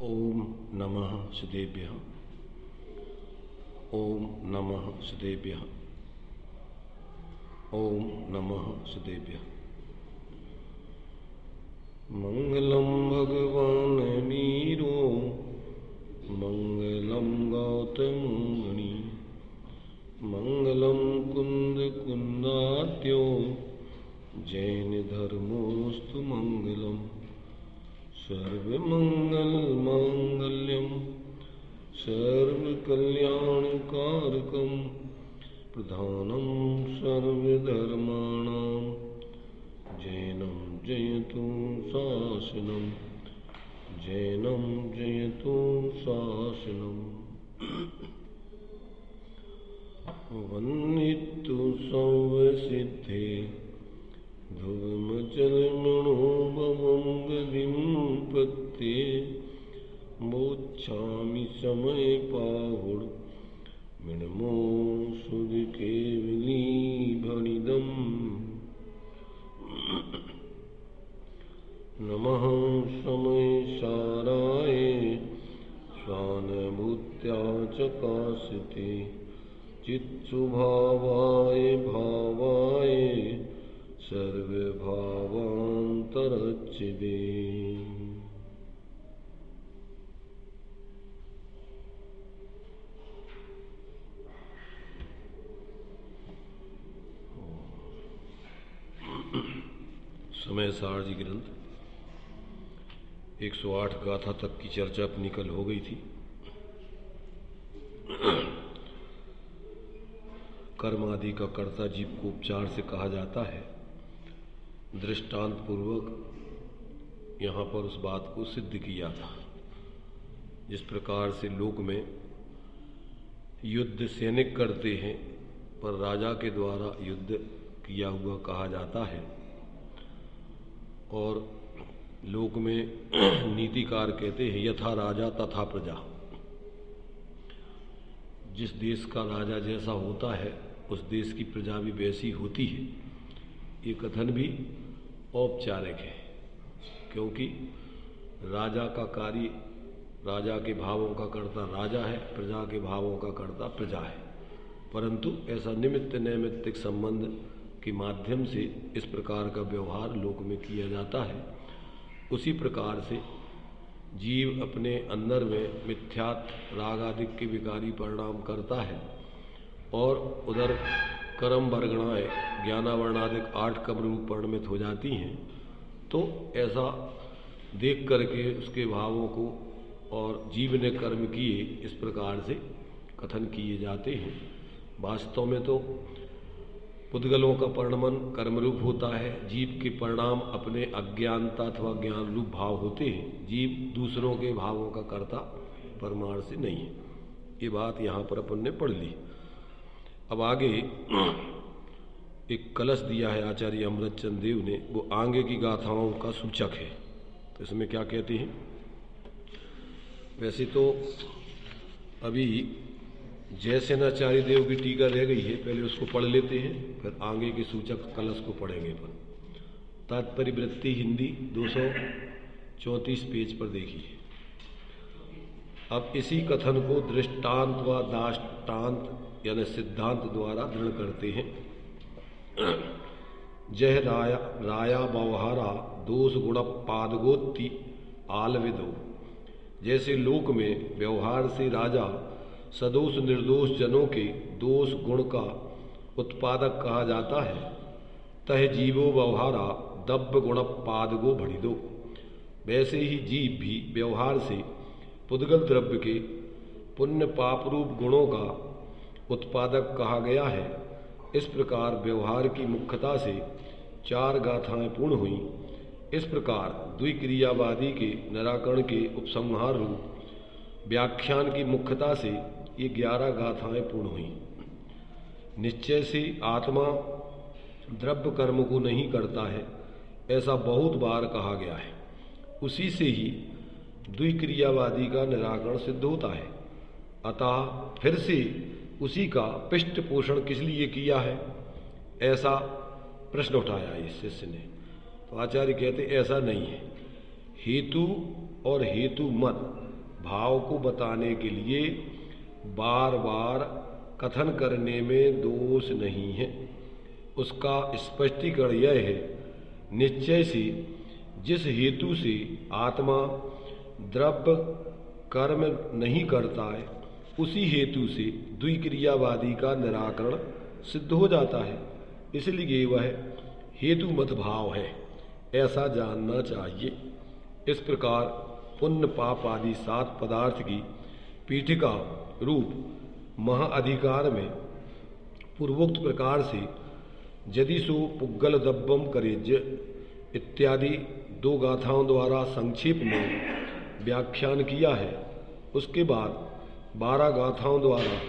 ओम नमः सुदेभ्यः। ओम नमः सुदेभ्यः। ओम नमः सुदेभ्यः। मंगलम भगवान मीरो मंगलम गौतम मुनि मंगलम कुंद कुंदात्यो जैन धर्मोस्तु मंगलम सर्वमंगल मांगल्यम सर्वकल्याणकारकम प्रधानम सर्वधर्माणां जैनं जयतु शासनम जैनं जयतु शासनम वन्दितु सर्वसिद्धे ध्रुवमचलमणोभवं गतिं पत्ये मोक्षामि समय पाहुड मिणमो सुधकेवली भणिदम् नमः समय साराय स्वानुभूत्या चकाशिते चित्सुभावाय भावाय सर्वभावान्तरच्छिदे। समय सार जी ग्रंथ 108 गाथा तक की चर्चा अपनी कल हो गई थी। कर्म आदि का कर्ता जीव को उपचार से कहा जाता है। दृष्टांत पूर्वक यहाँ पर उस बात को सिद्ध किया था। जिस प्रकार से लोक में युद्ध सैनिक करते हैं पर राजा के द्वारा युद्ध किया हुआ कहा जाता है, और लोक में नीतिकार कहते हैं यथा राजा तथा प्रजा। जिस देश का राजा जैसा होता है उस देश की प्रजा भी वैसी होती है। ये कथन भी औपचारिक है, क्योंकि राजा का कार्य राजा के भावों का कर्ता राजा है, प्रजा के भावों का कर्ता प्रजा है। परंतु ऐसा निमित्त नैमित्तिक संबंध के माध्यम से इस प्रकार का व्यवहार लोक में किया जाता है। उसी प्रकार से जीव अपने अंदर में मिथ्यात राग आदि के विकारी परिणाम करता है, और उधर कर्म वर्गणाएँ ज्ञानावर्णादिक 8 कर्म रूप परिणमित हो जाती हैं। तो ऐसा देख करके उसके भावों को और जीव ने कर्म किए इस प्रकार से कथन किए जाते हैं। वास्तव में तो पुद्गलों का परिणमन कर्मरूप होता है, जीव के परिणाम अपने अज्ञानता अथवा ज्ञान रूप भाव होते हैं। जीव दूसरों के भावों का कर्ता परमार्थ से नहीं है। ये बात यहाँ पर अपन ने पढ़ ली। अब आगे एक कलश दिया है आचार्य अमृतचंद देव ने, वो आगे की गाथाओं का सूचक है। तो इसमें क्या कहते हैं? वैसे तो अभी जयसेनाचार्य देव की टीका रह गई है, पहले उसको पढ़ लेते हैं, फिर आगे के सूचक कलश को पढ़ेंगे। पर तात्पर्य वृत्ति हिंदी 234 पेज पर देखिए। अब इसी कथन को दृष्टांत व दाष्टांत यानी सिद्धांत द्वारा दृढ़ करते हैं। जह राया व्यवहारा दोष गुण पादगोत्ति आलविदो। जैसे लोक में व्यवहार से राजा सदोष निर्दोष जनों के दोष गुण का उत्पादक कहा जाता है, तह जीवो व्यवहारा दब्ब गुण पादगो भड़िदो। वैसे ही जीव भी व्यवहार से पुद्गल द्रव्य के पुण्य पाप रूप गुणों का उत्पादक कहा गया है। इस प्रकार व्यवहार की मुख्यता से 4 गाथाएं पूर्ण हुई। इस प्रकार द्विक्रियावादी के निराकरण के उपसंहार रूप व्याख्यान की मुख्यता से ये 11 गाथाएं पूर्ण हुई। निश्चय से आत्मा द्रव्य कर्म को नहीं करता है, ऐसा बहुत बार कहा गया है। उसी से ही द्विक्रियावादी का निराकरण सिद्ध होता है। अतः फिर से उसी का पृष्ठ पोषण किस लिए किया है, ऐसा प्रश्न उठाया इस शिष्य ने। तो आचार्य कहते ऐसा नहीं है। हेतु और हेतु मत भाव को बताने के लिए बार बार कथन करने में दोष नहीं है। उसका स्पष्टीकरण यह है, निश्चय से जिस हेतु से आत्मा द्रव्य कर्म नहीं करता है, उसी हेतु से द्विक्रियावादी का निराकरण सिद्ध हो जाता है, इसलिए वह हेतुमत भाव है, ऐसा जानना चाहिए। इस प्रकार पुण्य पाप आदि 7 पदार्थ की पीठिका रूप महाअधिकार में पूर्वोक्त प्रकार से यदि सो पुग्गल दब्बम करेज्य इत्यादि 2 गाथाओं द्वारा संक्षेप में व्याख्यान किया है, उसके बाद 12 गाथाओं द्वारा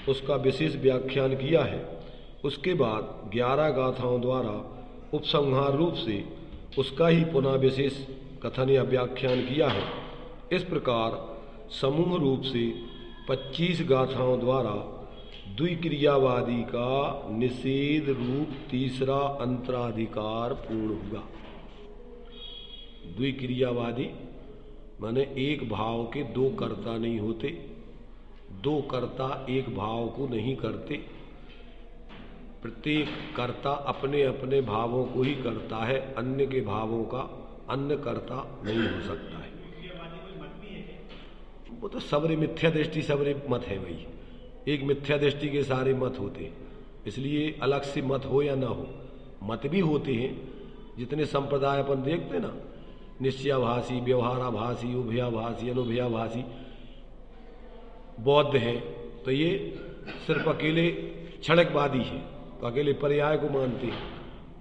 उसका विशेष व्याख्यान किया है, उसके बाद 11 गाथाओं द्वारा उपसंहार रूप से उसका ही पुनः विशेष कथन या व्याख्यान किया है। इस प्रकार समूह रूप से 25 गाथाओं द्वारा द्विक्रियावादी का निषेध रूप तीसरा अंतराधिकार पूर्ण हुआ। द्विक्रियावादी माने एक भाव के 2 कर्ता नहीं होते, 2 कर्ता एक भाव को नहीं करते, प्रत्येक कर्ता अपने अपने भावों को ही करता है, अन्य के भावों का अन्य कर्ता नहीं हो सकता है। वो तो सबरे मिथ्या दृष्टि सबरे मत है भाई, एक मिथ्या दृष्टि के सारे मत होते, इसलिए अलग से मत हो या ना हो, मत भी होते हैं। जितने संप्रदाय अपन देखते ना, निश्चयाभासी, व्यवहाराभासी, उभयाभासी, अनुभयाभासी बौद्ध हैं, तो ये सिर्फ अकेले क्षणिकवादी हैं, तो अकेले पर्याय को मानते हैं।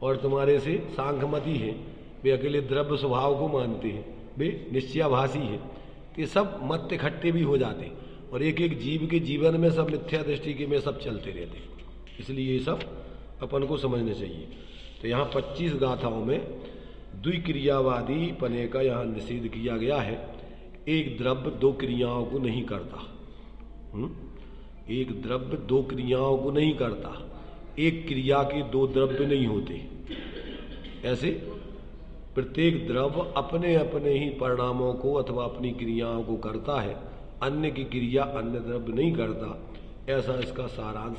और तुम्हारे से सांख्यमती हैं, वे अकेले द्रव्य स्वभाव को मानते हैं, वे निश्चयाभासी हैं। तो ये सब मत इकट्ठे भी हो जाते, और एक एक जीव के जीवन में सब मिथ्या दृष्टि के में सब चलते रहते, इसलिए ये सब अपन को समझना चाहिए। तो यहाँ 25 गाथाओं में द्विक्रियावादी पने का यहाँ निषेध किया गया है। एक द्रव्य 2 क्रियाओं को नहीं करता, एक द्रव्य 2 क्रियाओं को नहीं करता, एक क्रिया के 2 द्रव्य नहीं होते। ऐसे प्रत्येक द्रव्य अपने अपने ही परिणामों को अथवा अपनी क्रियाओं को करता है, अन्य की क्रिया अन्य द्रव्य नहीं करता। ऐसा इसका सारांश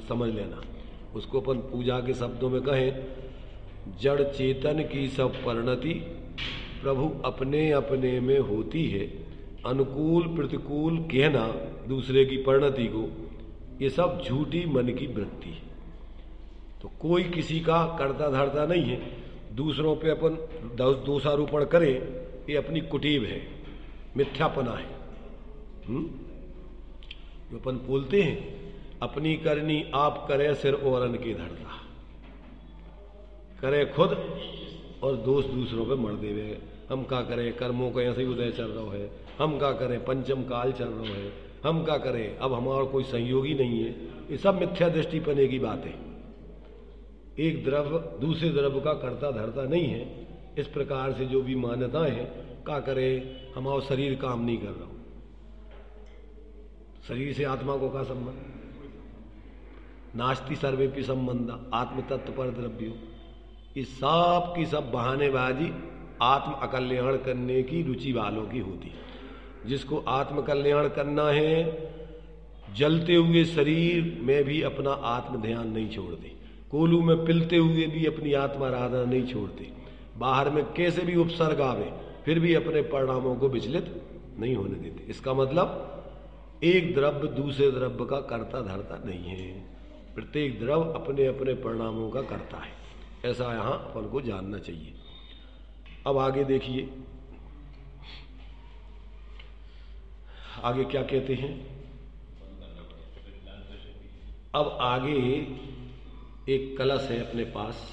समझ लेना। उसको अपन पूजा के शब्दों में कहें, जड़ चेतन की सब परिणति प्रभु अपने अपने में होती है, अनुकूल प्रतिकूल कहना दूसरे की परिणति को, ये सब झूठी मन की वृत्ति है। तो कोई किसी का करता धरता नहीं है, दूसरों पे अपन दोषारोपण करें, ये अपनी कुटीब है, मिथ्यापना है। जो अपन बोलते हैं, अपनी करनी आप करे सिर औरन के धरता, करे खुद और दोष दूसरों पे मर देवे। हम का करें, कर्मों का ऐसे ही उदय चल रहा है, हम का करें, पंचम काल चल रहा है, हम का करें, अब हमारा कोई सहयोगी नहीं है। ये सब मिथ्या दृष्टि पने की बात है। एक द्रव्य दूसरे द्रव्य का करता धरता नहीं है। इस प्रकार से जो भी मान्यताएं हैं, का करें, हमारा शरीर काम नहीं कर रहा, शरीर से आत्मा को का संबंध, नास्ति सर्वेपि संबंध आत्म तत्व पर द्रव्यो। इस सब की सब बहानेबाजी आत्म अकल्याण करने की रुचि वालों की होती है। जिसको आत्म कल्याण करना है, जलते हुए शरीर में भी अपना आत्म ध्यान नहीं छोड़ते, कोलू में पिलते हुए भी अपनी आत्मा आराधना नहीं छोड़ते, बाहर में कैसे भी उपसर्ग आवे फिर भी अपने परिणामों को विचलित नहीं होने देते। इसका मतलब एक द्रव्य दूसरे द्रव्य का कर्ता धरता नहीं है, प्रत्येक द्रव्य अपने अपने परिणामों का करता है। ऐसा यहाँ अपन को जानना चाहिए। अब आगे देखिए, आगे क्या कहते हैं। अब आगे एक कलश है अपने पास,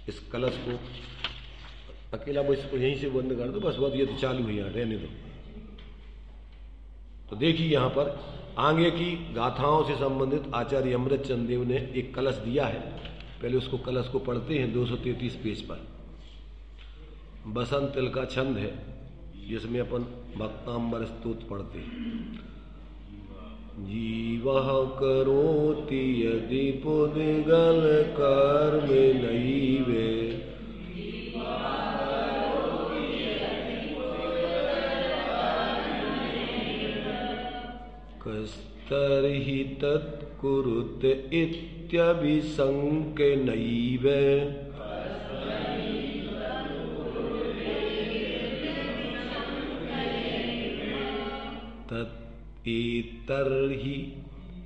इस कलश को अकेला बस यहीं से बंद कर दो, बस बहुत ये तो चालू है, यहाँ रहने दो। तो देखिए यहाँ पर आगे की गाथाओं से संबंधित आचार्य अमृत चंद देव ने एक कलश दिया है। पहले उसको कलश को पढ़ते हैं 233 पेज पर। बसंत तिल का छंद है, जिसमें अपन भक्तांबर स्तोत्र पढ़ते हैं। जीवः करोति यदि पुद्गल कर्म नैवे, कस्तर्हि तत्कुरुत इत्यभिशङ्क्य नैव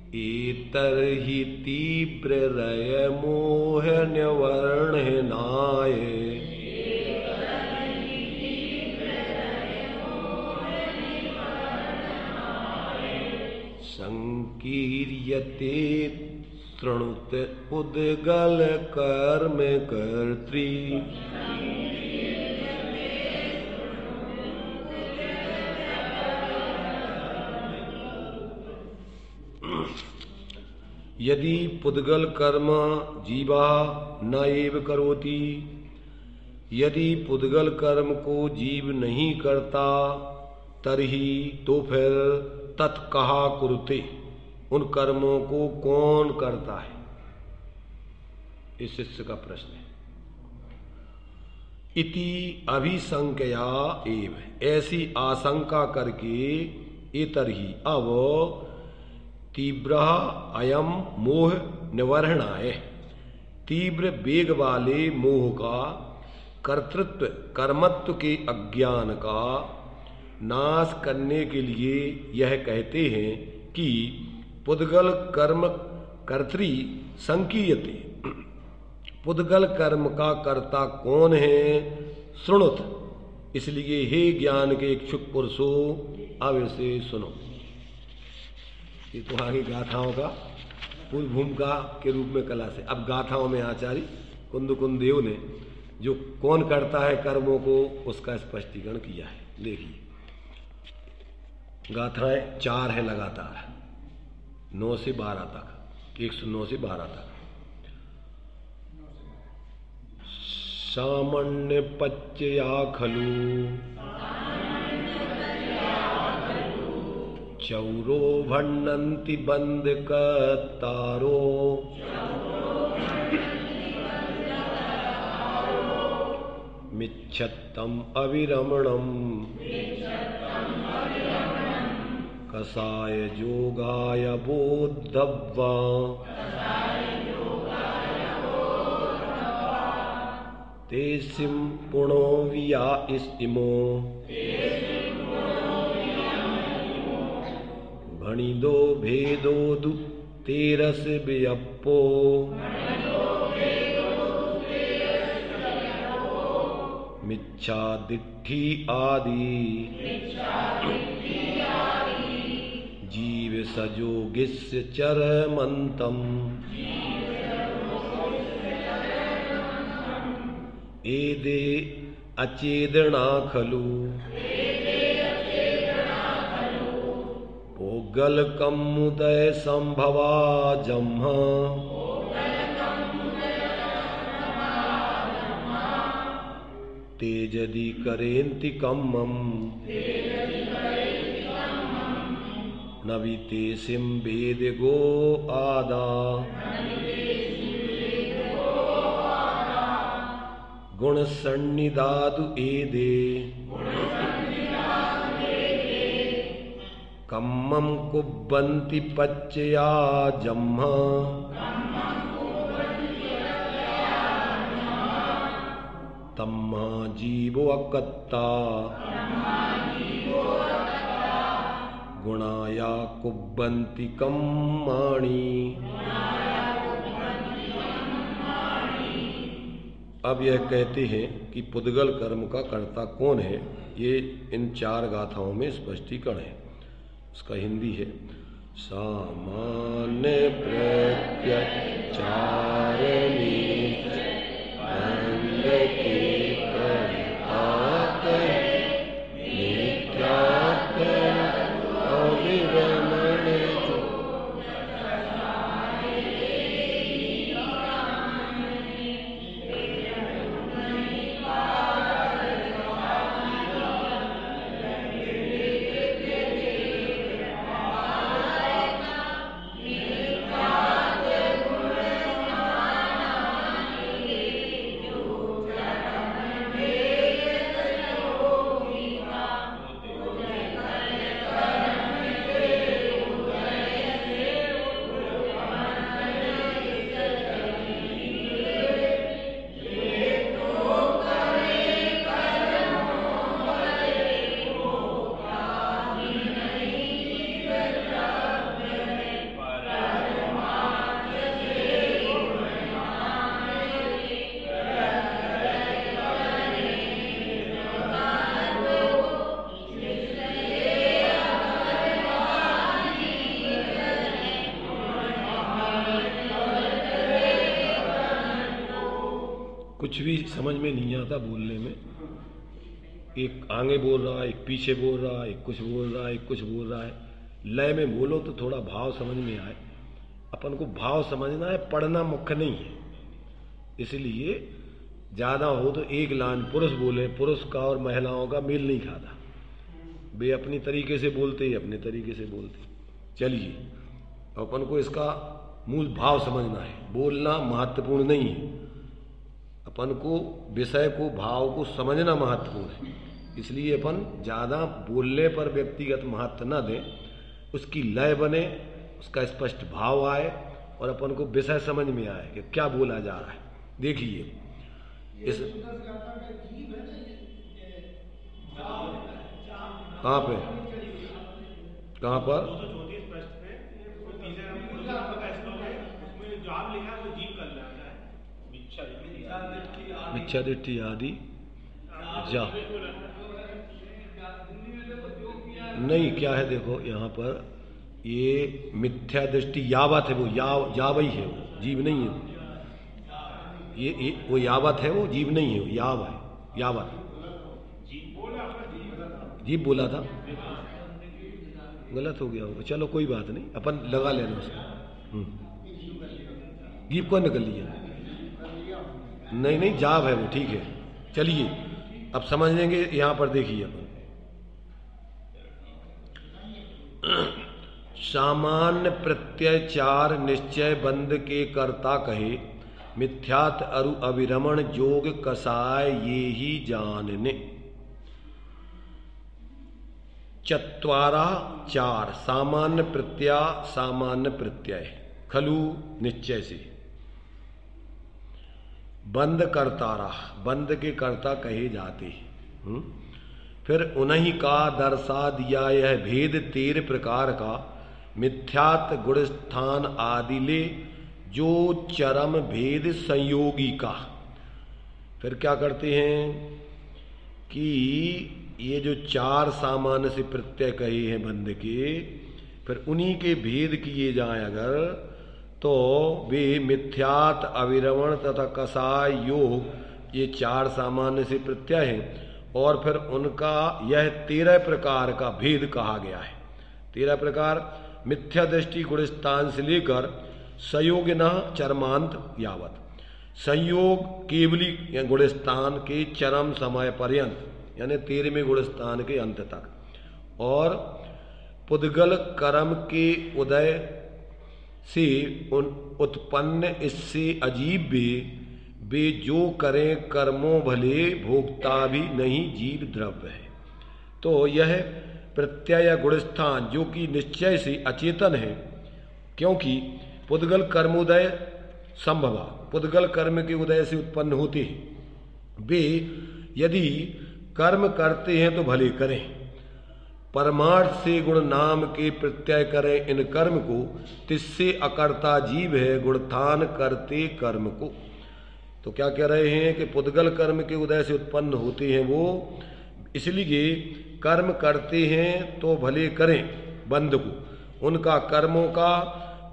एतर्हि तीव्ररयमोहनिवर्णनाय संकीर्यते तृणुत उद्गल कर्म कर्त्री यदि पुद्गल कर्म जीवा न एव करोति, यदि पुद्गल कर्म को जीव नहीं करता तरही तो फिर तत्कहा कुरुते, उन कर्मों को कौन करता है? इस शिष्य का प्रश्न है। इति अभिशंकया एव, ऐसी आशंका करके इतरही, अब तीव्र अयम मोह निवर्हणाय, तीव्र वेग वाले मोह का, कर्तृत्व कर्मत्व के अज्ञान का नाश करने के लिए यह कहते हैं कि पुद्गल कर्म कर्त्री संकीयते, पुद्गल कर्म का कर्ता कौन है? शृणुत, इसलिए हे ज्ञान के इच्छुक पुरुषों अब इसे सुनो। ये तो आगे गाथाओं का पूर्व भूमिका के रूप में कला से, अब गाथाओं में आचार्य कुंद देव ने जो कौन करता है कर्मों को उसका स्पष्टीकरण किया है। देखिए गाथाएं 4 है लगातार, 9 से 12 तक, 109 से 12 तक। सामान्य पच्चया खलु चौरो भण्णन्ति बंद कतारो, मिच्छत्तम अविरमणम कसाय जोगाय बोद्धव्वा, तेसिं पुणो विया इस्तिमो भणिदो भेदो दु तेरस बियप्पो, मिच्छा दिट्ठी आदि जीव सजोगिस्य चरमंतम, एदे अचेदना खलु पोगल कमुदय संभवा जम्हा, तेजदि करेन्ति कम्मम नविते सिम वेद गो आदा, गुण सन्निधातु एदे कम्मम कुब्बन्ति पच्चया जम्हा, तम्मा जीवो अकत्ता गुणाया कुब्बन्ति कम्माणि। अब यह कहते हैं कि पुद्गल कर्म का कर्ता कौन है, ये इन 4 गाथाओं में स्पष्टीकरण है। उसका हिंदी है, सामान्य प्रत्यचारणी कुछ भी समझ में नहीं आता बोलने में। एक आगे बोल रहा है, एक पीछे बोल रहा है, एक कुछ बोल रहा है, एक कुछ बोल रहा है। लय में बोलो तो थोड़ा भाव समझ में आए। अपन को भाव समझना है, पढ़ना मुख्य नहीं है। इसलिए ज़्यादा हो तो एक लाइन पुरुष बोले, पुरुष का और महिलाओं का मेल नहीं खाता। वे अपनी तरीके से बोलते ही अपने तरीके से बोलते। चलिए, अपन को इसका मूल भाव समझना है। बोलना महत्वपूर्ण नहीं है, अपन को विषय को, भाव को समझना महत्वपूर्ण है। इसलिए अपन ज़्यादा बोलने पर व्यक्तिगत महत्व न दें, उसकी लय बने, उसका स्पष्ट भाव आए और अपन को विषय समझ में आए कि क्या बोला जा रहा है। देखिए इस कहाँ पे, कहाँ पर मिथ्या दृष्टि आदि जा नहीं, क्या है देखो यहाँ पर, ये मिथ्या दृष्टि यावत है, वो यावई है, वो जीव नहीं है। ये वो यावत है, वो जीव नहीं है, वो याव है, यावत। जीव बोला था, गलत हो गया होगा, चलो कोई बात नहीं, अपन लगा लेना उसको। जीव को निकल लिया, नहीं नहीं जाव है वो, ठीक है। चलिए अब समझ लेंगे। यहाँ पर देखिए अपन सामान्य प्रत्यय चार निश्चय बंध के कर्ता कहे, मिथ्यात अरु अविरमण जोग कसाय ये ही जानने। चत्वारा चार सामान्य प्रत्यय खलु निश्चय से, बंद कर्तारा बंद के कर्ता कहे जाते। फिर उन्हीं का दर्शा दिया यह भेद 13 प्रकार का, मिथ्यात गुणस्थान आदि ले जो चरम भेद संयोगी का। फिर क्या करते हैं कि ये जो चार सामान्य से प्रत्यय कहे हैं बंद के, फिर उन्हीं के भेद किए जाएं अगर, तो वे मिथ्यात अविरमण तथा कसाय योग, ये चार सामान्य से प्रत्यय हैं। और फिर उनका यह 13 प्रकार का भेद कहा गया है। 13 प्रकार मिथ्या दृष्टि गुणस्थान से लेकर संयोगिना चरमांत यावत, संयोग केवली गुणस्थान के चरम समय पर्यंत, यानी 13वें गुणस्थान के अंत तक। और पुद्गल कर्म के उदय से उत्पन्न इससे अजीब वे जो करें कर्मों भले, भोक्ता भी नहीं जीव द्रव्य है। तो यह प्रत्यय गुणस्थान जो कि निश्चय से अचेतन है, क्योंकि पुद्गल कर्मोदय संभवा, पुद्गल कर्म के उदय से उत्पन्न होते हैं। वे यदि कर्म करते हैं तो भले करें, परमार्थ से गुण नाम के प्रत्यय करें इन कर्म को, तिससे अकर्ता जीव है गुणस्थान करते कर्म को। तो क्या कह रहे हैं कि पुद्गल कर्म के उदय से उत्पन्न होते हैं वो, इसलिए कर्म करते हैं तो भले करें बंद को, उनका कर्मों का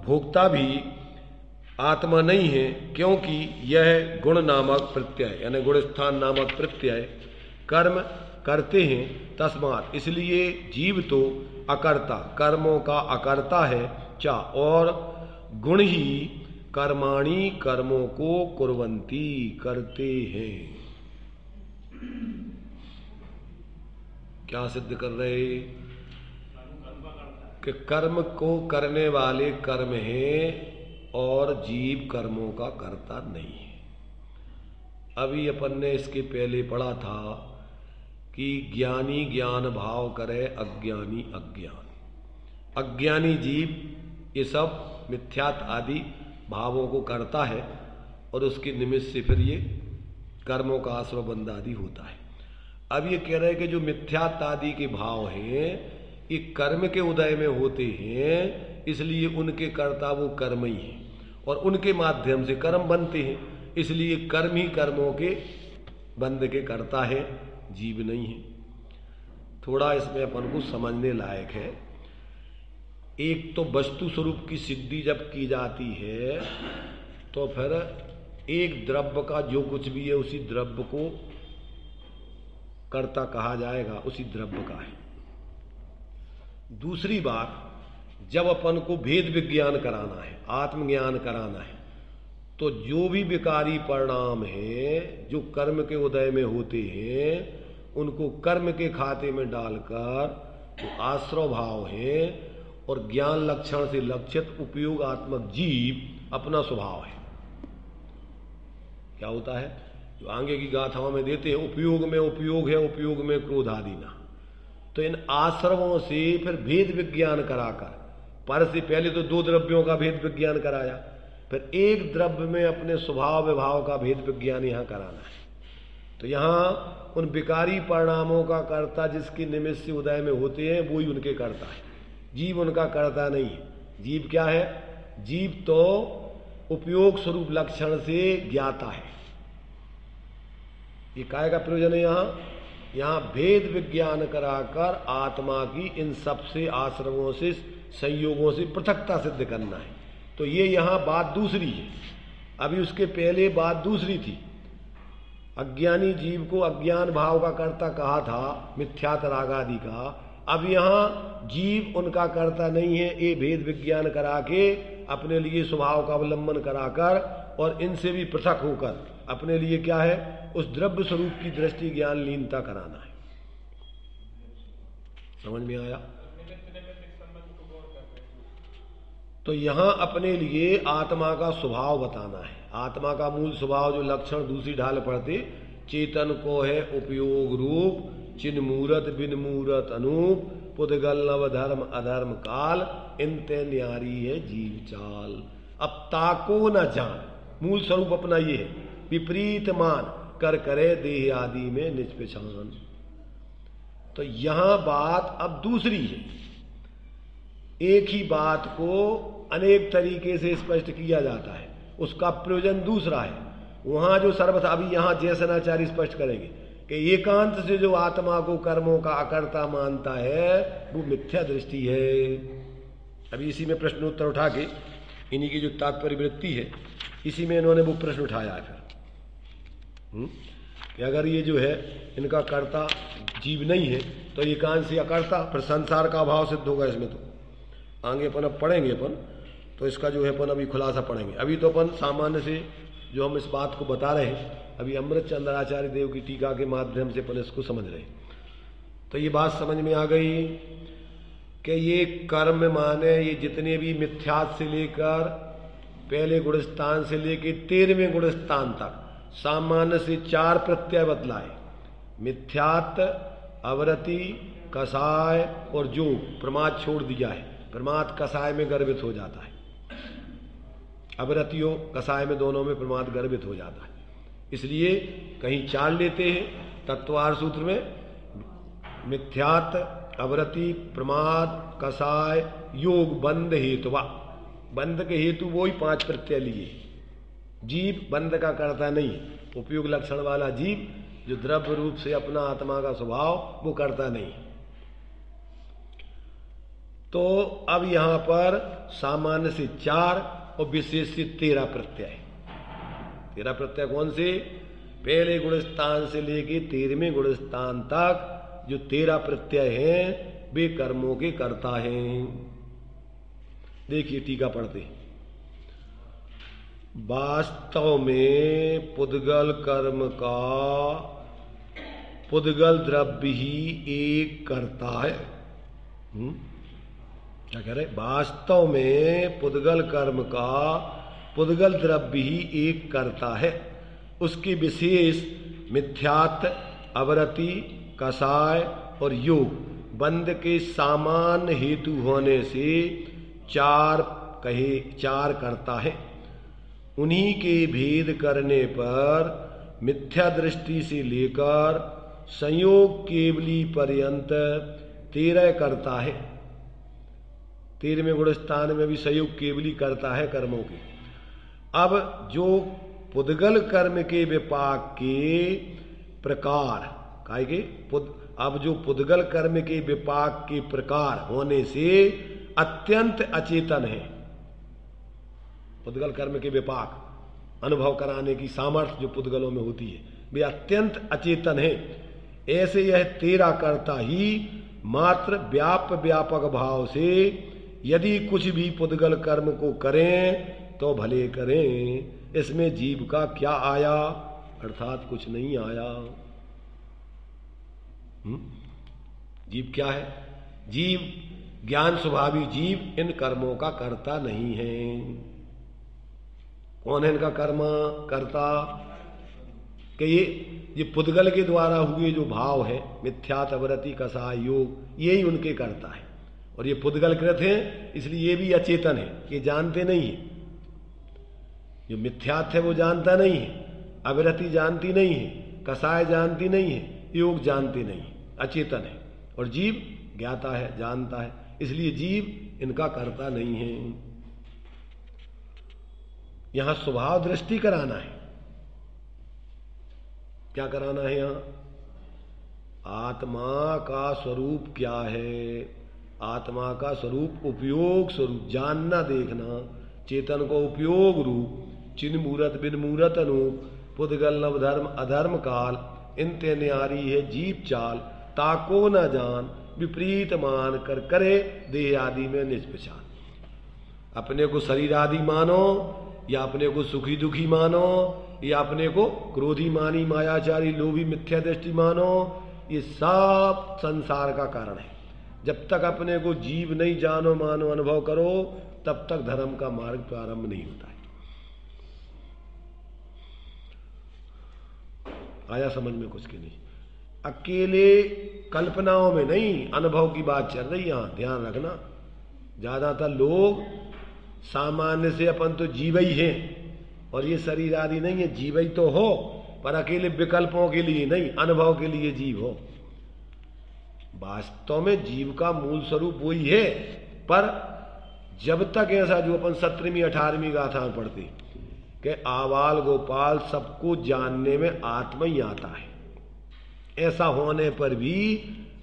भोक्ता भी आत्मा नहीं है, क्योंकि यह गुण नामक प्रत्यय यानी गुणस्थान नामक प्रत्यय कर्म करते हैं। तस्मात इसलिए जीव तो अकर्ता, कर्मों का अकर्ता है, चा और गुण ही कर्माणि कर्मों को कुर्वन्ति करते हैं। क्या सिद्ध कर रहे कि कर्म को करने वाले कर्म हैं और जीव कर्मों का कर्ता नहीं है। अभी अपन ने इसके पहले पढ़ा था कि ज्ञानी ज्ञान भाव करे, अज्ञानी अज्ञान। अज्ञानी जीव ये सब मिथ्यात आदि भावों को करता है और उसके निमित्त से फिर ये कर्मों का आश्रय बंध आदि होता है। अब ये कह रहे हैं कि जो मिथ्यात आदि के भाव हैं ये कर्म के उदय में होते हैं, इसलिए उनके कर्ता वो कर्म ही हैं और उनके माध्यम से कर्म बनते हैं, इसलिए कर्म ही कर्मों के बंध के कर्ता है, जीव नहीं है। थोड़ा इसमें अपन को समझने लायक है। एक तो वस्तु स्वरूप की सिद्धि जब की जाती है तो फिर एक द्रव्य का जो कुछ भी है उसी द्रव्य को कर्ता कहा जाएगा, उसी द्रव्य का है। दूसरी बात, जब अपन को भेद विज्ञान कराना है, आत्मज्ञान कराना है, तो जो भी विकारी परिणाम है जो कर्म के उदय में होते हैं उनको कर्म के खाते में डालकर जो आश्रव भाव है और ज्ञान लक्षण से लक्षित उपयोगात्मक जीव अपना स्वभाव है। क्या होता है जो आगे की गाथाओं में देते हैं, उपयोग में उपयोग है, उपयोग में क्रोध आदि ना। तो इन आश्रवों से फिर भेद विज्ञान कराकर, पर से पहले तो दो द्रव्यों का भेद विज्ञान कराया, फिर एक द्रव्य में अपने स्वभाव विभाव का भेद विज्ञान यहां कराना है। तो यहां उन विकारी परिणामों का कर्ता जिसके निमित्त से उदय में होते हैं वो ही उनके कर्ता है, जीव उनका कर्ता नहीं है। जीव क्या है? जीव तो उपयोग स्वरूप लक्षण से ज्ञाता है। ये काय का प्रयोजन है यहां भेद विज्ञान कराकर आत्मा की इन सबसे आश्रमों से संयोगों से पृथकता सिद्ध करना है। तो ये यहां बात दूसरी है, अभी उसके पहले बात दूसरी थी। अज्ञानी जीव को अज्ञान भाव का कर्ता कहा था, मिथ्यात राग आदि का। अब यहां जीव उनका कर्ता नहीं है, ये भेद विज्ञान करा के अपने लिए स्वभाव का अवलंबन कराकर और इनसे भी पृथक होकर अपने लिए क्या है, उस द्रव्य स्वरूप की दृष्टि ज्ञान लीनता कराना है। समझ में आया? तो यहां अपने लिए आत्मा का स्वभाव बताना है। आत्मा का मूल स्वभाव जो लक्षण दूसरी ढाल पड़ते, चेतन को है उपयोग रूप, चिन्ह मूरत बिन मूरत अनूप, पुद्गल नव धर्म अधर्म काल, इनते न्यारी है जीव चाल। अब ताको न जान, मूल स्वरूप अपना ये है, विपरीत मान कर करे देह आदि में निज पहचान। तो यहां बात अब दूसरी है, एक ही बात को अनेक तरीके से स्पष्ट किया जाता है, उसका प्रयोजन दूसरा है। वहां जो सर्वथा, अभी यहां जैसनाचार्य स्पष्ट करेंगे कि एकांत से जो आत्मा को कर्मों का अकर्ता मानता है वो मिथ्या दृष्टि है। अभी इसी में प्रश्न उत्तर उठा के इन्हीं की जो तात्पर्य वृत्ति है इसी में इन्होंने वो प्रश्न उठाया है फिर कि अगर ये जो है इनका कर्ता जीव नहीं है तो एकांत से अकर्ता, फिर संसार का अभाव सिद्ध होगा इसमें। तो आगे अपन अब पढ़ेंगे अपन, तो इसका जो है अपन अभी खुलासा पढ़ेंगे। अभी तो अपन सामान्य से जो हम इस बात को बता रहे हैं, अभी अमृत चंद्राचार्य देव की टीका के माध्यम से अपन इसको समझ रहे हैं। तो ये बात समझ में आ गई कि ये कर्म माने ये जितने भी मिथ्यात से लेकर पहले गुणस्थान से लेकर 13वें गुणस्थान तक सामान्य से 4 प्रत्यय बतलाए, मिथ्यात, अवरति, कसाय और जो प्रमाद छोड़ दिया है। प्रमाद कसाय में गर्भित हो जाता है, अवरतियों कसाय में दोनों में प्रमाद गर्भित हो जाता है। इसलिए कहीं 4 लेते हैं तत्वार सूत्र में, मिथ्यात, अवरति, प्रमाद, कसाय, योग, बंध, हेतुवा। बंध के हेतु वो ही 5 प्रत्यय लिए। जीव बंध का करता नहीं, उपयोग लक्षण वाला जीव जो द्रव्य रूप से अपना आत्मा का स्वभाव वो करता नहीं। तो अब यहां पर सामान्य से 4 और विशेष से 13 प्रत्यय। 13 प्रत्यय कौन से? पहले गुणस्थान से लेके 13वें गुणस्थान तक जो 13 प्रत्यय हैं वे कर्मों के कर्ता हैं। देखिए टीका पढ़ते, वास्तव में पुद्गल कर्म का पुद्गल द्रव्य ही एक करता है। क्या कह रहे? वास्तव में पुद्गल कर्म का पुद्गल द्रव्य ही एक करता है। उसके विशेष मिथ्यात, अवरति, कसाय और योग बंध के सामान्य हेतु होने से 4 करता है। उन्हीं के भेद करने पर मिथ्या दृष्टि से लेकर संयोग केवली पर्यंत 13 करता है। 13वें गुणस्थान में भी संयोग केवली करता है कर्मों के। अब जो पुद्गल कर्म के विपाक के प्रकार काहे अब जो पुद्गल कर्म के विपाक के प्रकार होने से अत्यंत अचेतन है। पुद्गल कर्म के विपाक अनुभव कराने की सामर्थ्य जो पुद्गलों में होती है, वे अत्यंत अचेतन है। ऐसे यह तेरा कर्ता ही मात्र व्यापक भाव से यदि कुछ भी पुद्गल कर्म को करें तो भले करें, इसमें जीव का क्या आया, अर्थात कुछ नहीं आया। जीव क्या है? जीव ज्ञान स्वभावी जीव इन कर्मों का कर्ता नहीं है। कौन है इनका कर्म कर्ता? कि ये पुद्गल के द्वारा हुए जो भाव है, मिथ्यात्वरति कसाय योग, यही उनके कर्ता है। और ये पुद्गल कृत हैं, इसलिए ये भी अचेतन है, ये जानते नहीं है। जो मिथ्यात्व है वो जानता नहीं है, अविरति जानती नहीं है, कसाय जानती नहीं है, योग जानते नहीं है, अचेतन है। और जीव ज्ञाता है, जानता है, इसलिए जीव इनका कर्ता नहीं है। यहां स्वभाव दृष्टि कराना है। क्या कराना है यहां? आत्मा का स्वरूप क्या है? आत्मा का स्वरूप उपयोग स्वरूप, जानना देखना, चेतन को उपयोग रूप, चिन्ह मूरत बिन मूरत अनूप, पुद्गल नव धर्म अधर्म काल, इनते न्यारी है जीव चाल, ताको न जान विपरीत मान कर करे देह आदि में निज पहचान। अपने को शरीर आदि मानो, या अपने को सुखी दुखी मानो, या अपने को क्रोधी मानी मायाचारी लोभी मिथ्या दृष्टि मानो, ये सब संसार का कारण है। जब तक अपने को जीव नहीं जानो मानो अनुभव करो, तब तक धर्म का मार्ग प्रारंभ नहीं होता है। आया समझ में कुछ के नहीं? अकेले कल्पनाओं में नहीं, अनुभव की बात चल रही। यहां ध्यान रखना, ज्यादातर लोग सामान्य से अपन तो जीव ही हैं, और ये शरीर आदि नहीं है, जीव ही तो हो, पर अकेले विकल्पों के लिए नहीं, अनुभव के लिए जीव हो। वास्तव में जीव का मूल स्वरूप वही है, पर जब तक ऐसा जो अपन 17वीं 18वीं गाथा में पढ़ते कि आबाल गोपाल सबको जानने में आत्मा ही आता है, ऐसा होने पर भी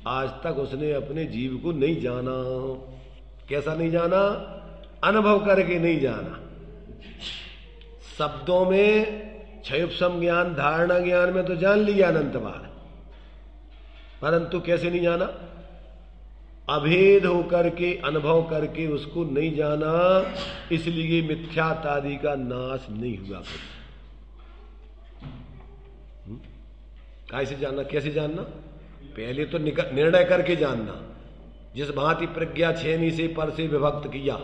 आज तक उसने अपने जीव को नहीं जाना। कैसा नहीं जाना? अनुभव करके नहीं जाना। शब्दों में क्षयोपम ज्ञान धारणा ज्ञान में तो जान लिया अनंत बार, परंतु कैसे नहीं जाना? अभेद होकर के अनुभव करके उसको नहीं जाना, इसलिए मिथ्यात्वादि का नाश नहीं हुआ। कैसे जानना? कैसे जानना? पहले तो निर्णय करके जानना। जिस भांति प्रज्ञा छेनी से पर से विभक्त किया,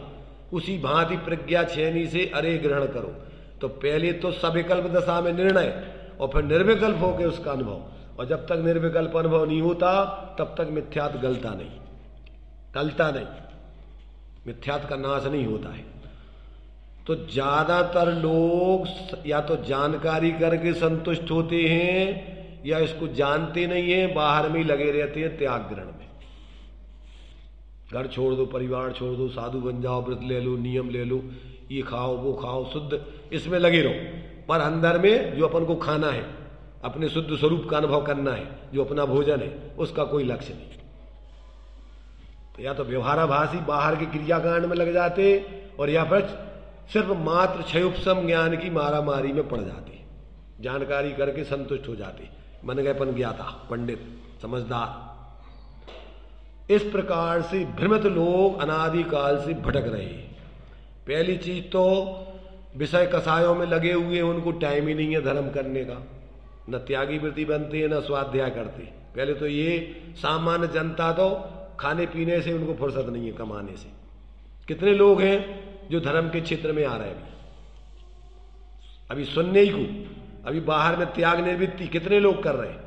उसी भांति प्रज्ञा छेनी से अरे ग्रहण करो। तो पहले तो सविकल्प दशा में निर्णय, और फिर निर्विकल्प होकर उसका अनुभव। और जब तक निर्विकल्प अनुभव नहीं होता, तब तक मिथ्यात गलता नहीं, टलता नहीं, मिथ्यात का नाश नहीं होता है। तो ज्यादातर लोग या तो जानकारी करके संतुष्ट होते हैं, या इसको जानते नहीं है, बाहर में ही लगे रहते हैं त्याग ग्रहण में। घर छोड़ दो, परिवार छोड़ दो, साधु बन जाओ, व्रत ले लो, नियम ले लो, ये खाओ वो खाओ, शुद्ध, इसमें लगे रहो। पर अंदर में जो अपन को खाना है, अपने शुद्ध स्वरूप का अनुभव करना है, जो अपना भोजन है, उसका कोई लक्ष्य नहीं। तो या तो व्यवहाराभासी बाहर के क्रियाकांड में लग जाते, और या फिर सिर्फ मात्र क्षयोपम ज्ञान की मारामारी में पड़ जाते, जानकारी करके संतुष्ट हो जाते, बन गए अपन ज्ञाता, पंडित, समझदार। इस प्रकार से भ्रमित लोग अनादिकाल से भटक रहे हैं। पहली चीज तो विषय कसायों में लगे हुए, उनको टाइम ही नहीं है धर्म करने का, न त्यागी वृत्ति बनते हैं, न स्वाध्याय करते। पहले तो ये सामान्य जनता तो खाने पीने से उनको फुर्सत नहीं है, कमाने से। कितने लोग हैं जो धर्म के क्षेत्र में आ रहे हैं अभी सुनने ही को, अभी बाहर में त्याग निवृत्ति कितने लोग कर रहे हैं?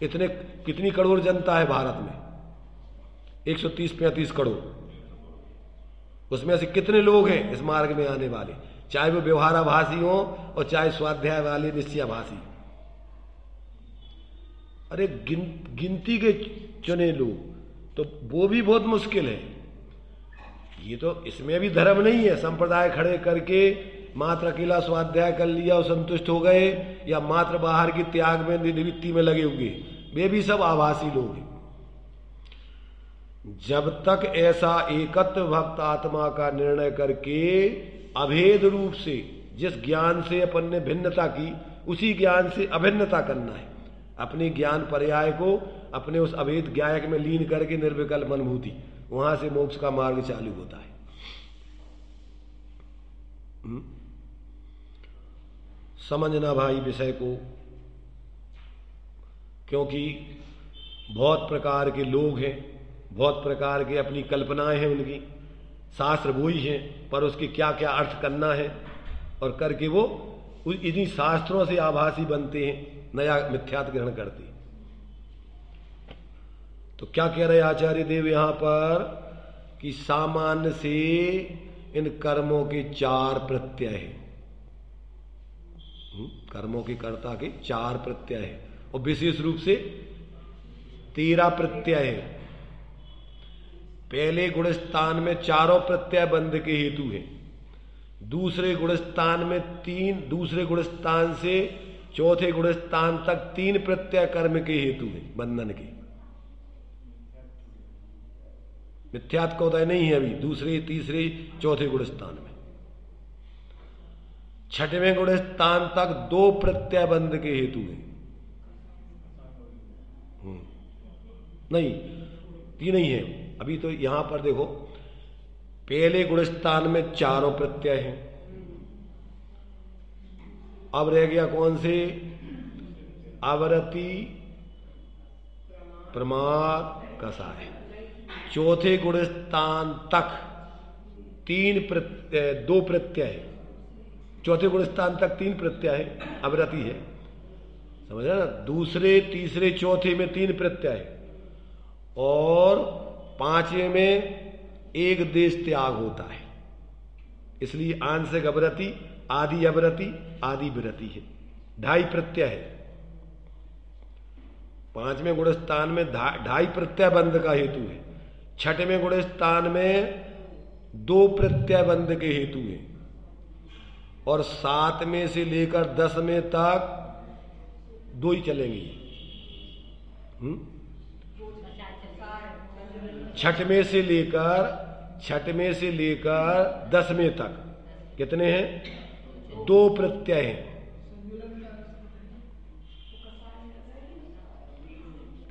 इतने कितनी करोड़ जनता है भारत में? 130-35 करोड़। उसमें से कितने लोग हैं इस मार्ग में आने वाले, चाहे वो व्यवहाराभासी हो और चाहे स्वाध्याय वाले निश्चयाभासी। अरे गिनती के चुने लोग, तो वो भी बहुत मुश्किल है। ये तो इसमें भी धर्म नहीं है, संप्रदाय खड़े करके मात्र अकेला स्वाध्याय कर लिया और संतुष्ट हो गए, या मात्र बाहर की त्याग में निवृत्ति में लगे हुए, वे भी सब आभासी लोग हैं। जब तक ऐसा एकत्व भक्त आत्मा का निर्णय करके अभेद रूप से जिस ज्ञान से अपन ने भिन्नता की उसी ज्ञान से अभिन्नता करना है। अपने ज्ञान पर्याय को अपने उस अभेद ज्ञायक में लीन करके निर्विकल्प अनुभूति, वहां से मोक्ष का मार्ग चालू होता है। समझना भाई विषय को, क्योंकि बहुत प्रकार के लोग हैं, बहुत प्रकार के अपनी कल्पनाएं हैं उनकी, शास्त्र वो ही हैं, पर उसके क्या क्या अर्थ करना है और करके वो इन्हीं शास्त्रों से आभासी बनते हैं, नया मिथ्यात्व ग्रहण करते हैं। तो क्या कह रहे आचार्य देव यहां पर कि सामान्य से इन कर्मों के 4 प्रत्यय हैं। कर्मों के कर्ता के 4 प्रत्यय हैं और विशेष रूप से 13 प्रत्यय है। पहले गुणस्थान में 4 प्रत्यय बंध के हेतु हैं, दूसरे गुणस्थान में 3, दूसरे गुणस्थान से चौथे गुणस्थान तक 3 प्रत्यय कर्म के हेतु हैं, बंधन के। मिथ्यात्व का उदय नहीं है अभी दूसरे, तीसरे, चौथे गुणस्थान में। 6वें गुणस्थान तक 2 प्रत्यय बंध के हेतु हैं। नहीं, 3 ही है अभी। तो यहां पर देखो, पहले गुणस्थान में 4 प्रत्यय हैं। अब रह गया कौन से? आवृत्ति, प्रमाद, कसाय। चौथे गुणस्थान तक 2 प्रत्यय है। चौथे गुणस्थान तक 3 प्रत्यय है, आवृत्ति है, समझ रहे ना? दूसरे, तीसरे, चौथे में 3 प्रत्यय है और 5वें में 1 देश त्याग होता है। इसलिए आंशिक अवृत्ति, आदि अवृत्ति, आदि विरति है। 2.5 प्रत्यय है। 5वें गुणस्थान में 2.5 प्रत्यय बंध का हेतु है। 6वें गुणस्थान में 2 प्रत्यय बंध के हेतु है और 7वें से लेकर 10वें तक 2 ही चलेंगे। 6वें से लेकर 10वें तक कितने हैं? 2 प्रत्यय हैं।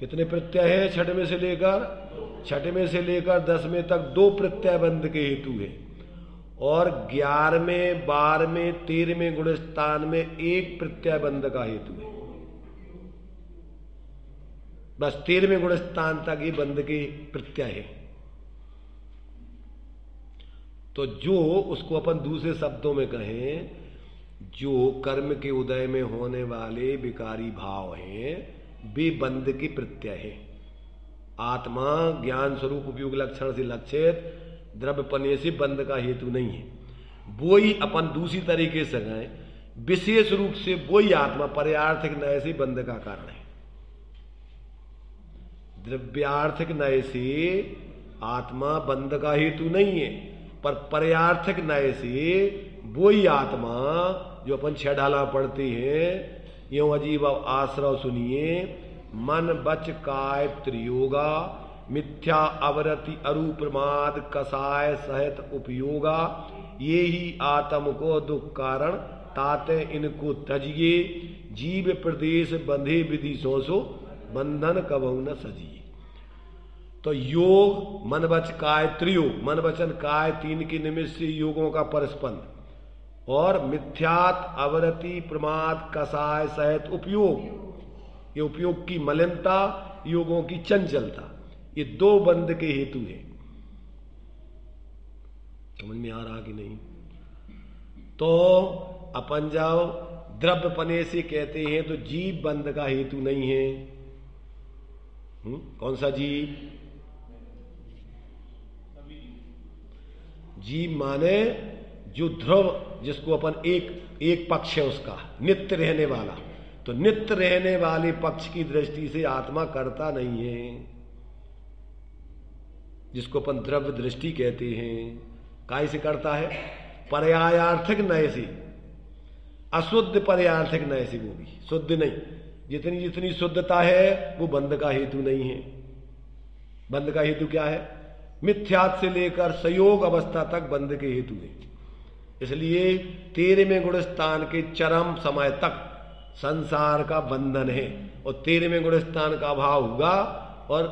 कितने प्रत्यय हैं? 6वें से लेकर 10वें तक 2 प्रत्यय बंध के हेतु है और 11वें, 12वें, 13वें गुणस्थान में 1 प्रत्यय बंध का हेतु है। बस 13वें गुणस्थान तक ये बंध के प्रत्यय है। तो जो उसको अपन दूसरे शब्दों में कहें, जो कर्म के उदय में होने वाले विकारी भाव हैं, वे बंध के प्रत्यय हैं। आत्मा ज्ञान स्वरूप उपयोग लक्षण से लक्षित द्रव्यपने से बंध का हेतु नहीं है। वो ही अपन दूसरी तरीके से कहें, विशेष रूप से वही आत्मा पर्यार्थिक नय से बंध का कारण है। द्रव्यार्थिक नय से आत्मा बंध का हेतु नहीं है, पर पर्यार्थिक नय से वही आत्मा जो अपन 6 ढाला पढ़ते हैं, यो अजीब आश्रव सुनिए, मन बच काय त्रियोगा, मिथ्या अवरति अरूप्रमाद कसाय सहित उपयोगा, ये ही आत्म को दुख कारण, ताते इनको तजिए, जीव प्रदेश बंधे विधि सो बंधन कबहु न सजिए। तो योग, मन वच काय त्रियोग, मन वचन काय 3 के निमित्त से योगों का परस्पंद, और मिथ्यात अवरति प्रमाद कसाय सहित उपयोग, ये उपयोग की मलिनता, योगों की चंचलता, ये 2 बंध के हेतु हैं। समझ में आ रहा कि नहीं? तो अपन जाओ द्रव्यपने से कहते हैं तो जीव बंध का हेतु नहीं है। कौन सा जीव? जीव माने जो ध्रुव, जिसको अपन एक पक्ष है उसका, नित्य रहने वाला। तो नित्य रहने वाले पक्ष की दृष्टि से आत्मा करता नहीं है, जिसको अपन द्रव्य दृष्टि कहते हैं। काय से करता है? पर्यायार्थिक नय से, अशुद्ध पर्यायार्थिक नय से, वो भी शुद्ध नहीं। जितनी जितनी शुद्धता है वो बंध का हेतु नहीं है। बंध का हेतु क्या है? मिथ्यात से लेकर संयोग अवस्था तक बंध के हेतु है। इसलिए 13वें गुण स्थान के चरम समय तक संसार का बंधन है, और 13वें गुण स्थान का अभाव हुआ और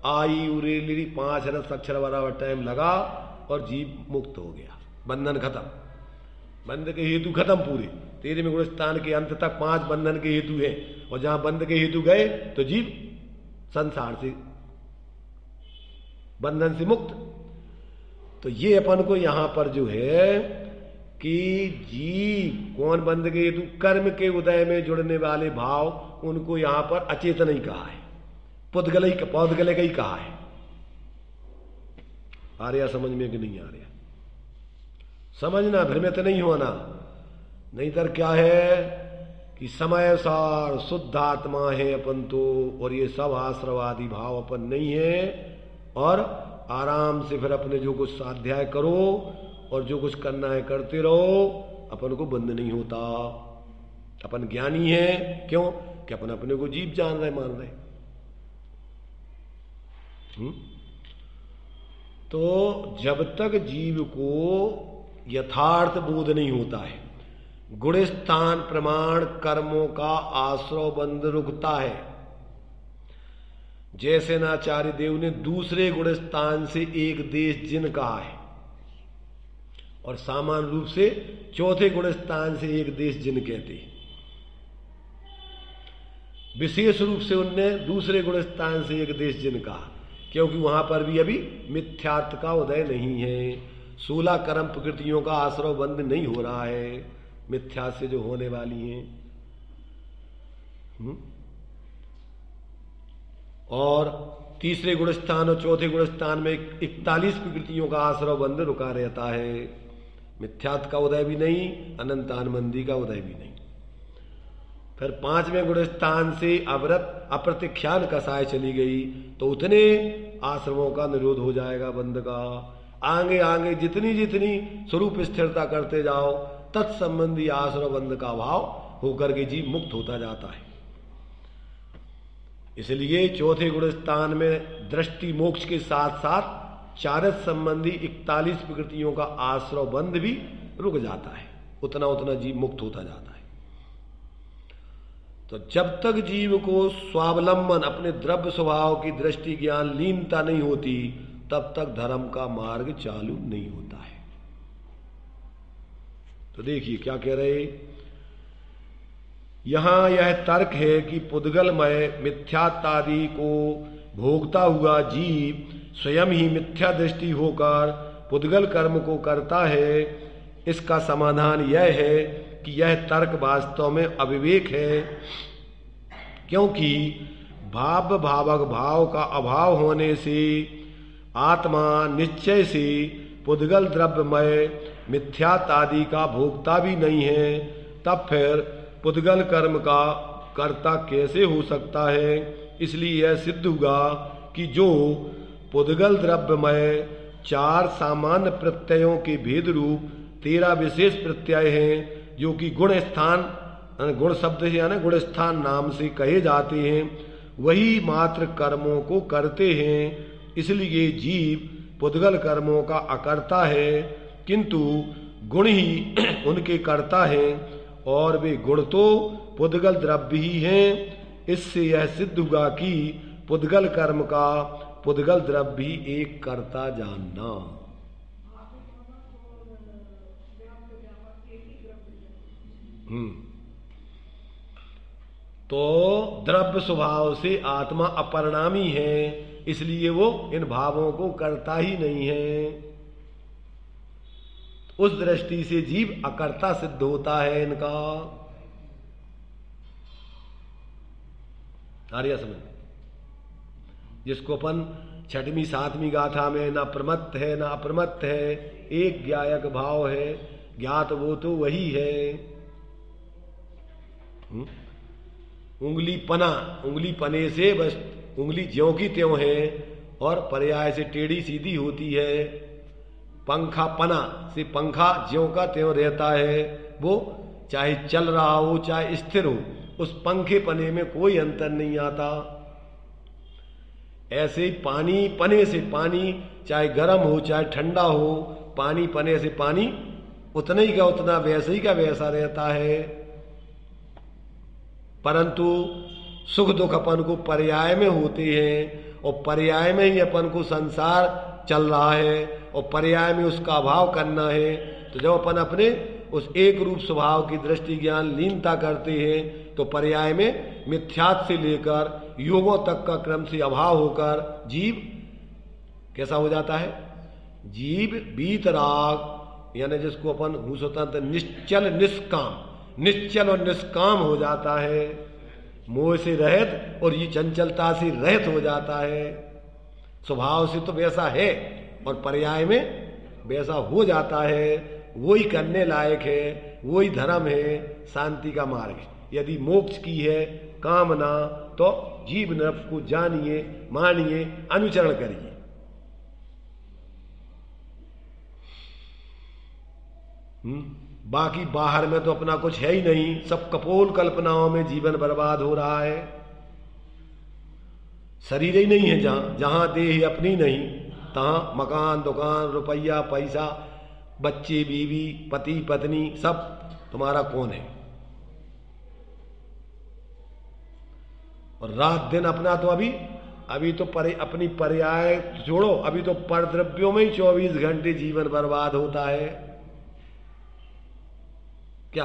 आई उरे लिरी 5 रस अक्षर बराबर टाइम लगा और जीव मुक्त हो गया, बंधन खत्म, बंध के हेतु खत्म पूरे। 13वें गुण स्थान के अंत तक 5 बंधन के हेतु हैं, और जहां बंध के हेतु गए तो जीव संसार से बंधन से मुक्त। तो ये अपन को यहां पर जो है कि जीव कौन बंध के हेतु, कर्म के उदय में जुड़ने वाले भाव, उनको यहां पर अचेतन ही कहा है, पौधगले का ही कहा है। आ रहा समझ में कि नहीं आ रहा? समझना, भ्रमित नहीं होना, नहीं तर क्या है कि समय सार शुद्ध आत्मा है अपन तो, और ये सब आश्रवादी भाव अपन नहीं है, और आराम से फिर अपने जो कुछ स्वाध्याय करो और जो कुछ करना है करते रहो, अपन को बंद नहीं होता। अपन ज्ञानी है, क्यों कि अपन अपने को जीव जान रहे मान रहे। तो जब तक जीव को यथार्थ बोध नहीं होता है, गुण स्थान प्रमाण कर्मों का आश्रव बंध रुकता है। जैसे नाचार्य देव ने दूसरे गुण स्थान से एक देश जिन कहा है, और सामान्य रूप से चौथे गुण स्थान से एक देश जिन कहते हैं। विशेष रूप से उनने दूसरे गुण स्थान से एक देश जिन कहा, क्योंकि वहां पर भी अभी मिथ्यात्व का उदय नहीं है, 16 कर्म प्रकृतियों का आश्रव बंद नहीं हो रहा है, मिथ्या से जो होने वाली हैं। और तीसरे गुण स्थान और चौथे गुण स्थान में 41 प्रकृतियों का आश्रव बंद रुका रहता है, मिथ्यात्व का उदय भी नहीं, अनंत आनंदी का उदय भी नहीं। फिर 5वें गुण स्थान से अवरत अप्रतिख्यान कसाय चली गई, तो उतने आश्रमों का निरोध हो जाएगा बंध का। आगे आगे जितनी जितनी स्वरूप स्थिरता करते जाओ, तत्संबंधी आश्रम बंध का अभाव होकर के जीव मुक्त होता जाता है। इसलिए चौथे गुण स्थान में दृष्टि मोक्ष के साथ साथ चारस संबंधी 41 प्रकृतियों का आश्रव बंध भी रुक जाता है, उतना उतना जीव मुक्त होता जाता है। तो जब तक जीव को स्वावलंबन अपने द्रव्य स्वभाव की दृष्टि ज्ञान लीनता नहीं होती, तब तक धर्म का मार्ग चालू नहीं होता है। तो देखिए क्या कह रहे, यहां यह तर्क है कि पुद्गलमय मिथ्यात्वादि को भोगता हुआ जीव स्वयं ही मिथ्या दृष्टि होकर पुद्गल कर्म को करता है। इसका समाधान यह है कि यह तर्क वास्तव में अविवेक है, क्योंकि भावक भाव का अभाव होने से आत्मा निश्चय से पुद्गल द्रव्यमय मिथ्यात्वादि का भोक्ता भी नहीं है। तब फिर पुद्गल कर्म का कर्ता कैसे हो सकता है? इसलिए यह सिद्ध हुआ कि जो पुद्गल द्रव्यमय 4 सामान्य प्रत्ययों के भेद रूप 13 विशेष प्रत्यय हैं, जो कि गुण स्थान, गुण शब्द से यानी गुण स्थान नाम से कहे जाते हैं, वही मात्र कर्मों को करते हैं। इसलिए जीव पुद्गल कर्मों का अकर्ता है, किंतु गुण ही उनके कर्ता हैं, और वे गुण तो पुद्गल द्रव्य ही हैं। इससे यह सिद्ध हुआ कि पुद्गल कर्म का पुद्गल द्रव्य ही एक कर्ता जानना। तो द्रव्य स्वभाव से आत्मा अपरिणामी है, इसलिए वो इन भावों को करता ही नहीं है। उस दृष्टि से जीव अकर्ता सिद्ध होता है इनका। आर्या समझ, जिसको अपन 6वीं 7वीं गाथा में ना प्रमत्त है ना अप्रमत्त है, एक ज्ञायक भाव है, ज्ञात वो तो वही है। उंगली पना, उंगली पने से बस उंगली ज्यों की त्यों है, और पर्याय से टेढ़ी सीधी होती है। पंखा पना से पंखा ज्यों का त्यों रहता है, वो चाहे चल रहा हो चाहे स्थिर हो, उस पंखे पने में कोई अंतर नहीं आता। ऐसे ही पानी पने से पानी चाहे गर्म हो चाहे ठंडा हो, पानी पने से पानी उतना ही का उतना, वैसे ही का वैसा रहता है। परंतु सुख दुख अपन को पर्याय में होते हैं और पर्याय में ही अपन को संसार चल रहा है और पर्याय में उसका अभाव करना है। तो जब अपन अपने उस एक रूप स्वभाव की दृष्टि ज्ञान लीनता करते हैं तो पर्याय में मिथ्यात्व से लेकर योगों तक का क्रम से अभाव होकर जीव कैसा हो जाता है? जीव वीतराग, यानी जिसको अपन हूँ स्वतंत्र निश्चल निष्काम, निश्चल और निष्काम हो जाता है, मोह से रहित और ये चंचलता से रहित हो जाता है। स्वभाव से तो वैसा है और पर्याय में वैसा हो जाता है। वही करने लायक है, वही धर्म है, शांति का मार्ग है। यदि मोक्ष की है कामना तो जीव नफ को जानिए, मानिए, अनुचरण करिए। बाकी बाहर में तो अपना कुछ है ही नहीं, सब कपोल कल्पनाओं में जीवन बर्बाद हो रहा है। शरीर ही नहीं है, जहां देह अपनी नहीं, तहां मकान दुकान रुपया पैसा बच्चे बीवी पति पत्नी सब तुम्हारा कौन है? और रात दिन अपना तो अभी तो अपनी पर्याय छोड़ो, अभी तो परद्रव्यों में ही 24 घंटे जीवन बर्बाद होता है। क्या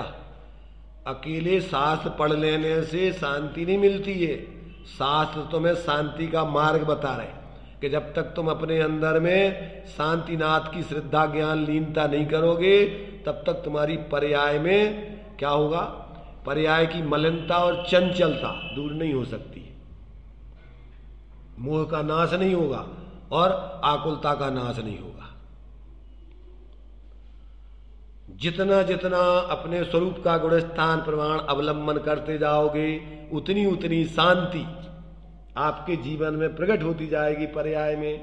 अकेले शास्त्र पढ़ लेने से शांति नहीं मिलती है? शास्त्र तुम्हें शांति का मार्ग बता रहे कि जब तक तुम अपने अंदर में शांतिनाथ की श्रद्धा ज्ञान लीनता नहीं करोगे तब तक तुम्हारी पर्याय में क्या होगा? पर्याय की मलिनता और चंचलता दूर नहीं हो सकती, मोह का नाश नहीं होगा और आकुलता का नाश नहीं होगा। जितना जितना अपने स्वरूप का गुणस्थान प्रमाण अवलंबन करते जाओगे उतनी उतनी शांति आपके जीवन में प्रकट होती जाएगी पर्याय में।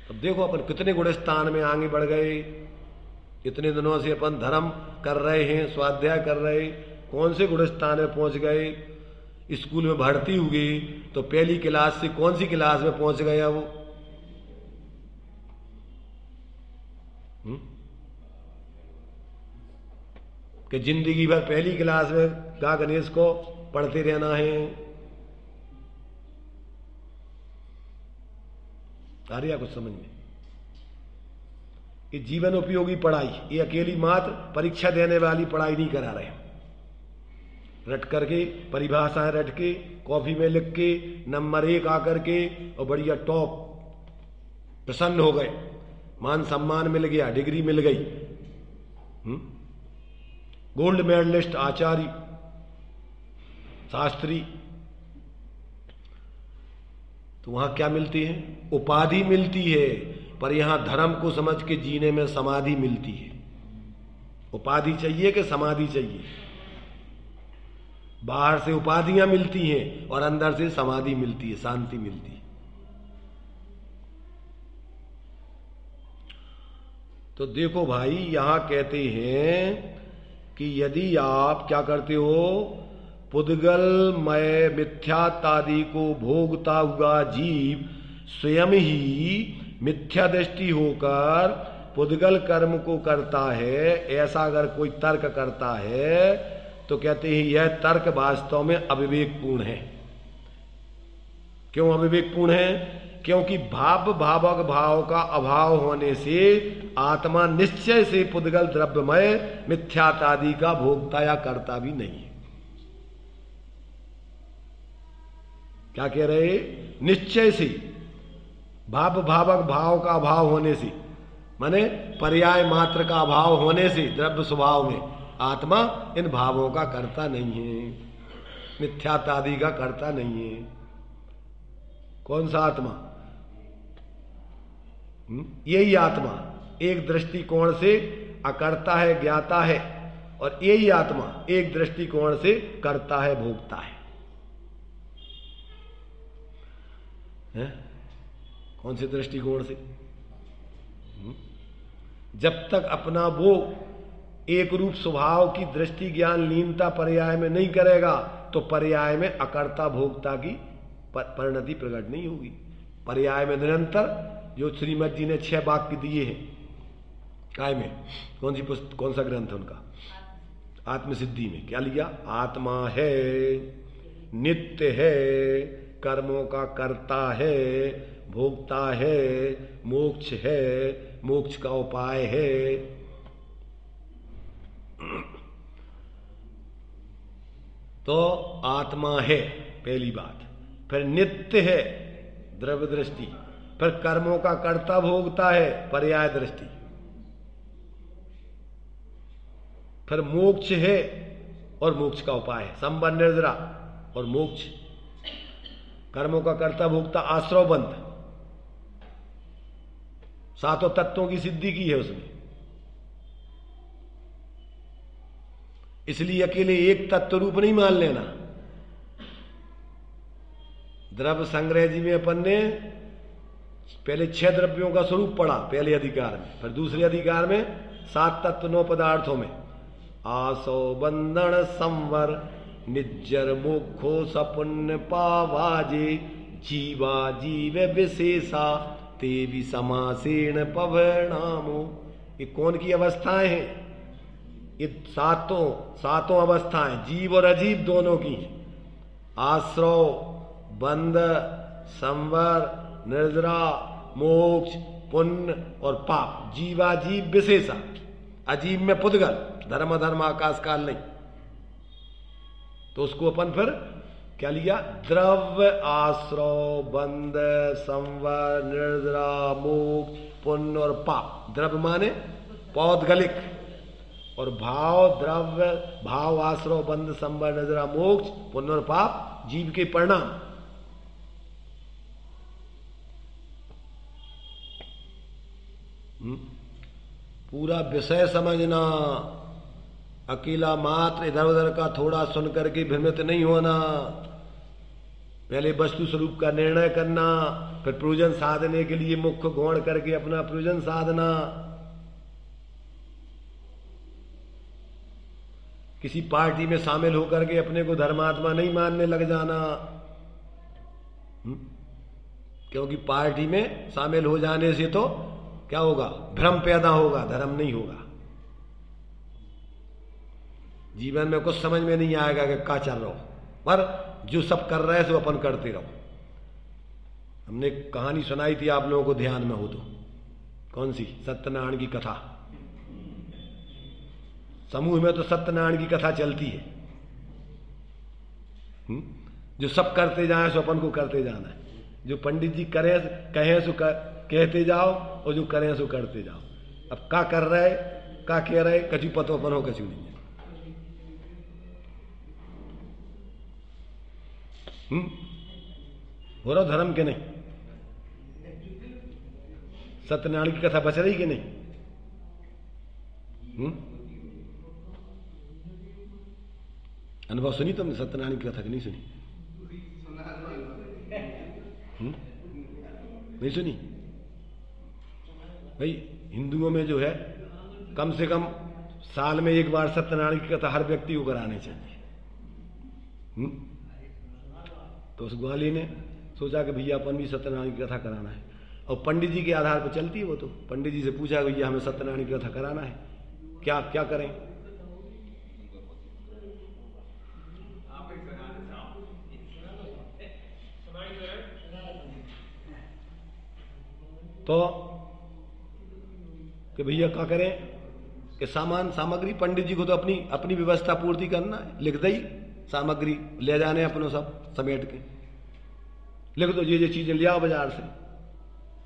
अब देखो अपन कितने गुणस्थान में आगे बढ़ गए। इतने दिनों से अपन धर्म कर रहे हैं, स्वाध्याय कर रहे, कौन से गुणस्थान में पहुंच गए? स्कूल में भर्ती हुई तो पहली क्लास से कौन सी क्लास में पहुंच गया वो? कि जिंदगी भर पहली क्लास में गा गणेश को पढ़ते रहना है। आ रही है कुछ समझ में? ये जीवन उपयोगी पढ़ाई, ये अकेली मात्र परीक्षा देने वाली पढ़ाई नहीं करा रहे। रट करके परिभाषाएं रट के कॉपी में लिख के नंबर 1 आकर के और बढ़िया टॉप, प्रसन्न हो गए, मान सम्मान मिल गया, डिग्री मिल गई, गोल्ड मेडलिस्ट, आचार्य, शास्त्री। तो वहां क्या मिलती है? उपाधि मिलती है। पर यहां धर्म को समझ के जीने में समाधि मिलती है। उपाधि चाहिए कि समाधि चाहिए? बाहर से उपाधियां मिलती हैं और अंदर से समाधि मिलती है, शांति मिलती है। तो देखो भाई, यहां कहते हैं कि यदि आप क्या करते हो, पुद्गल मय मिथ्यात्वादि को भोगता हुआ जीव स्वयं ही मिथ्या दृष्टि होकर पुद्गल कर्म को करता है, ऐसा अगर कोई तर्क करता है तो कहते हैं यह तर्क वास्तव में अविवेकपूर्ण है। क्यों अविवेकपूर्ण है? क्योंकि भावक भाव का अभाव होने से आत्मा निश्चय से पुद्गल द्रव्यमय मिथ्यात्वादि का भोगता या करता भी नहीं है। क्या कह रहे? निश्चय से, भावक भाव का अभाव होने से, माने पर्याय मात्र का अभाव होने से द्रव्य स्वभाव में आत्मा इन भावों का करता नहीं है, मिथ्यात्वादि का करता नहीं है। कौन सा आत्मा? यही आत्मा एक दृष्टिकोण से अकर्ता है, ज्ञाता है, और यही आत्मा एक दृष्टिकोण से करता है, भोगता है। कौन से दृष्टिकोण से? जब तक अपना वो एक रूप स्वभाव की दृष्टि ज्ञान लीनता पर्याय में नहीं करेगा तो पर्याय में अकर्ता भोक्ता की परिणति प्रकट नहीं होगी। पर्याय में निरंतर जो श्रीमद जी ने 6 वाक्य दिए हैं, काय में? कौन सी पुस्तक, कौन सा ग्रंथ है उनका? आत्मसिद्धि में क्या लिया? आत्मा है, नित्य है, कर्मों का कर्ता है, भोगता है, मोक्ष है, मोक्ष का उपाय है। तो आत्मा है पहली बात, फिर नित्य है द्रव्य दृष्टि, फिर कर्मों का कर्ता भोगता है पर्याय दृष्टि, फिर मोक्ष है और मोक्ष का उपाय है संबंध निर्जरा और मोक्ष। कर्मों का कर्ता भोगता आश्रव बंध, सातों तत्वों की सिद्धि की है उसने। इसलिए अकेले एक तत्व रूप नहीं मान लेना। द्रव्य संग्रह जी में अपन ने पहले 6 द्रव्यों का स्वरूप पढ़ा पहले अधिकार में, फिर दूसरे अधिकार में 7 तत्व 9 पदार्थों में आसो बंधन संवर निज्जर मोखो सपुण्य पावाजे जीवा जीव विशेषा तेवी समासेन पवनामो। ये कौन की अवस्थाएं हैं? ये सातों अवस्थाएं जीव और अजीव दोनों की। आश्रव, बंध, संवर, निर्जरा, मोक्ष, पुण्य और पाप, जीवाजीव विशेषा। अजीब में पुद्गल, धर्म धर्म आकाश काल नहीं। तो उसको अपन फिर क्या लिया? द्रव्य, आश्रव, बंध, संवर, निर्जरा, मोक्ष, पुण्य और पाप। द्रव्य माने पौद्गलिक, और भाव, द्रव्य, भाव, आश्रव, बंध, संवर, निर्जरा, मोक्ष, पुण्य और पाप जीव के परिणाम। पूरा विषय समझना, अकेला मात्र इधर उधर का थोड़ा सुन करके भ्रमित नहीं होना। पहले वस्तु स्वरूप का निर्णय करना, फिर प्रयोजन साधने के लिए मुख्य गौण करके अपना प्रयोजन साधना। किसी पार्टी में शामिल होकर के अपने को धर्मात्मा नहीं मानने लग जाना, क्योंकि पार्टी में शामिल हो जाने से तो क्या होगा? भ्रम पैदा होगा, धर्म नहीं होगा। जीवन में कुछ समझ में नहीं आएगा कि क्या चल रहा हो, पर जो सब कर रहे हैं सो अपन करते रहो। हमने कहानी सुनाई थी, आप लोगों को ध्यान में हो तो, कौन सी? सत्यनारायण की कथा। समूह में तो सत्यनारायण की कथा चलती है। जो सब करते जाए सो अपन को करते जाना है। जो पंडित जी करे कहे सो कहते जाओ, और जो करें सो करते जाओ। अब क्या कर रहे, क्या कह रहे, कछु पतो अपन हो कछु नहीं है। हो रहा धर्म के नहीं? सत्यनारायण की कथा बच रही कि नहीं? अनुभव सुनी तुमने सत्यनारायण की कथा कि नहीं सुनी? नहीं सुनी? भाई हिंदुओं में जो है कम से कम साल में एक बार सत्यनारायण की कथा हर व्यक्ति को करानी चाहिए। तो उस ग्वाली ने सोचा कि भैया अपन भी सत्यनारायण की कथा कराना है, और पंडित जी के आधार पर चलती है वो। तो पंडित जी से पूछा भैया हमें सत्यनारायण की कथा कराना है, क्या क्या करें? तो कि भैया क्या करें कि सामग्री पंडित जी को तो अपनी अपनी व्यवस्था पूर्ति करना है। लिख दई सामग्री ले जाने अपनों सब समेट के, लिख दो ये चीजें ले आओ बाजार से।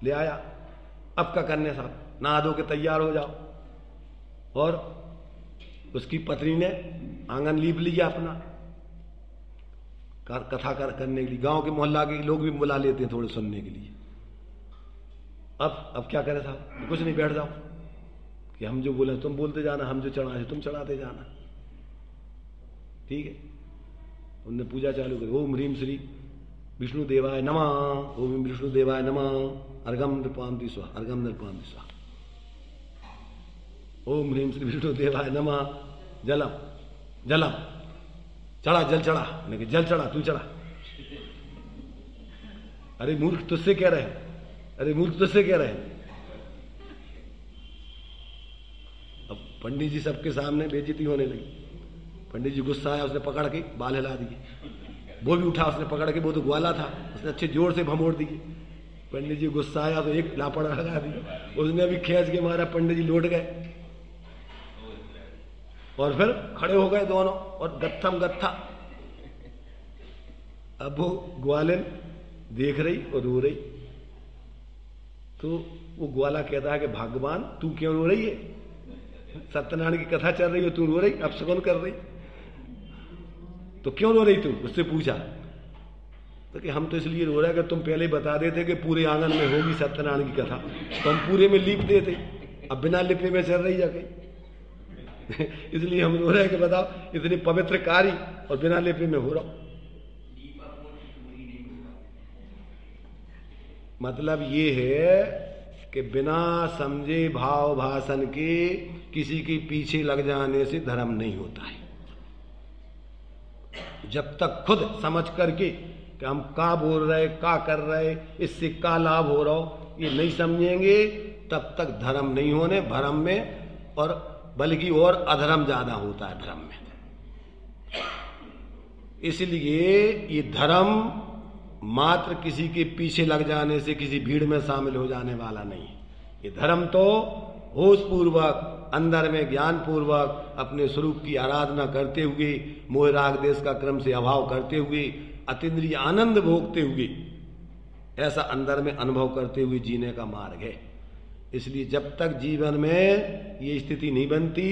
ले आया। अब क्या करने साहब? नहा धो के तैयार हो जाओ। और उसकी पत्नी ने आंगन लीप लिया अपना कथा करने के लिए। गांव के मोहल्ला के लोग भी बुला लेते हैं थोड़े सुनने के लिए। अब क्या करें साहब? कुछ नहीं, बैठ जाओ कि हम जो बोले तुम बोलते जाना, हम जो चढ़ाए तुम चढ़ाते जाना। ठीक है। उनने पूजा चालू करी। ओम ह्रीम श्री विष्णु देवाय नमः, ओम विष्णु देवाय नमः, अर्घम नृपान्ति स्वाहा, अर्घम नृपान्ति स्वाहा। ओम ह्रीम श्री विष्णु देवाय नमः, जलम जलम चढ़ा, जल चढ़ा। जल चढ़ा, तू चढ़ा। अरे मूर्ख तुझसे कह रहे हैं, अरे मूर्ख तुझसे कह रहे हैं। पंडित जी सबके सामने बेइज्जती होने लगी। पंडित जी गुस्सा आया, उसने पकड़ के बाल हिला दिए। वो भी उठा, उसने पकड़ के, वो तो ग्वाला था, उसने अच्छे जोर से भमोड़ दिए। पंडित जी गुस्सा आया तो एक लापड़ा लगा दिया, उसने भी खींच के मारा। पंडित जी लौट गए और फिर खड़े हो गए दोनों और गत्थम गत्था। अब वो ग्वालिन देख रही और रो रही। तो वो ग्वाला कहता है कि भगवान तू क्यों रो रही है? सत्यनारायण की कथा चल रही है, तू रो रही, अपशगुन कर रही, तो क्यों रो रही तू? उससे पूछा तो कि हम तो इसलिए रो रहे हैं कि तुम पहले ही बता देते कि पूरे आंगन में होगी सत्यनारायण की कथा, तो हम पूरे में लीप देते। अब बिना लिपे में चल रही जाके इसलिए हम रो रहे हैं कि बताओ इतनी पवित्र कार्य और बिना लिपे में हो रहा। मतलब ये है कि बिना समझे भाव भाषण के किसी के पीछे लग जाने से धर्म नहीं होता है। जब तक खुद समझ करके कि हम का बोल रहे, का कर रहे, इससे का लाभ हो रहा हो, ये नहीं समझेंगे, तब तक धर्म नहीं होने। भ्रम में और बल्कि और अधर्म ज्यादा होता है धर्म में। इसलिए ये धर्म मात्र किसी के पीछे लग जाने से, किसी भीड़ में शामिल हो जाने वाला नहीं है। ये धर्म तो होश पूर्वक, अंदर में ज्ञान पूर्वक अपने स्वरूप की आराधना करते हुए, मोह राग देश का क्रम से अभाव करते हुए, अतीन्द्रिय आनंद भोगते हुए, ऐसा अंदर में अनुभव करते हुए जीने का मार्ग है। इसलिए जब तक जीवन में ये स्थिति नहीं बनती,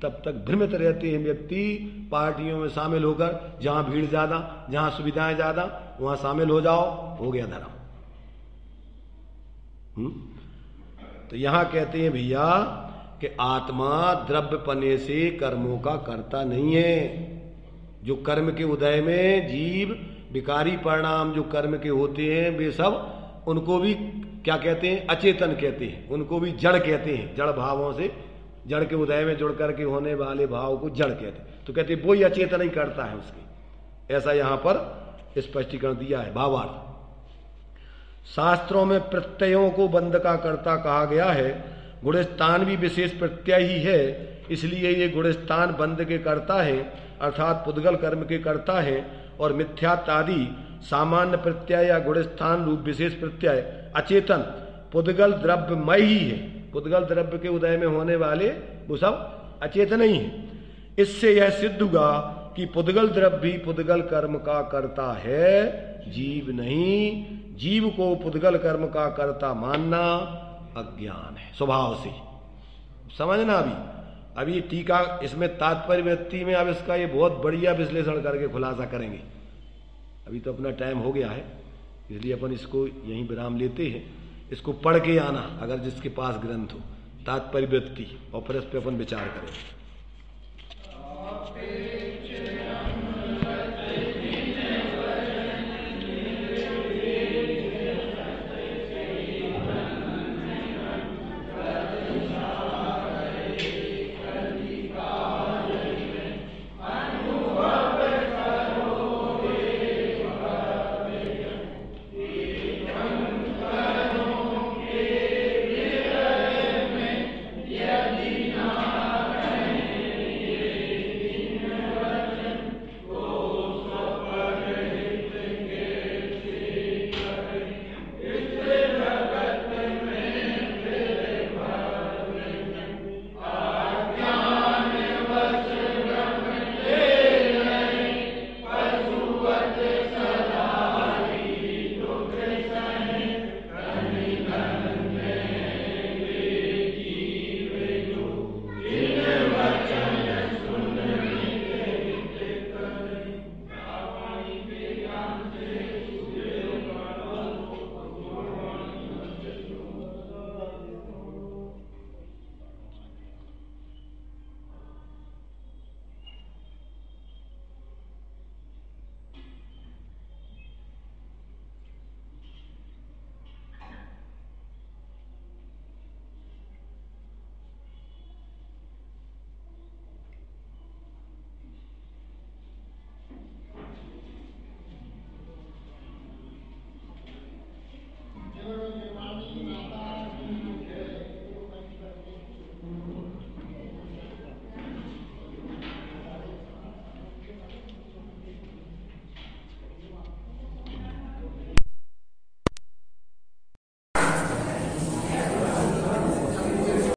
तब तक भ्रमित रहते हैं व्यक्ति। पार्टियों में शामिल होकर जहां भीड़ ज्यादा, जहां सुविधाएं ज्यादा, वहां शामिल हो जाओ, हो गया धर्म। तो यहां कहते हैं भैया कि आत्मा द्रव्य पने से कर्मों का कर्ता नहीं है। जो कर्म के उदय में जीव विकारी परिणाम जो कर्म के होते हैं, वे सब उनको भी क्या कहते हैं? अचेतन कहते हैं। उनको भी जड़ कहते हैं। जड़ भावों से, जड़ के उदय में जुड़ करके होने वाले भाव को जड़ कहते हैं। तो कहते हैं वो ही अचेतन ही करता है उसकी। ऐसा यहां पर स्पष्टीकरण दिया है। भावार्थ शास्त्रों में प्रत्ययों को बंध का कर्ता कहा गया है। गुणस्थान भी विशेष प्रत्यय ही है, इसलिए ये गुणस्थान बंध के कर्ता है, अर्थात पुद्गल कर्म के कर्ता है। और मिथ्यात्वादि सामान्य प्रत्यय या गुणस्थान रूप विशेष प्रत्यय अचेतन पुद्गल द्रव्यमय ही है। पुद्गल द्रव्य के उदय में होने वाले वो सब अचेतन ही है। इससे यह सिद्ध हुआ कि पुद्गल द्रव्य भी पुद्गल कर्म का कर्ता है, जीव नहीं। जीव को पुद्गल कर्म का कर्ता मानना अज्ञान है स्वभाव से। समझना अभी टीका इसमें तात्पर्य व्यक्ति में अब इसका ये बहुत बढ़िया विश्लेषण करके खुलासा करेंगे। अभी तो अपना टाइम हो गया है, इसलिए अपन इसको यहीं विराम लेते हैं। इसको पढ़ के आना अगर जिसके पास ग्रंथ हो, तात्पर्य व्यक्ति, और फिर इस पर अपन विचार करें।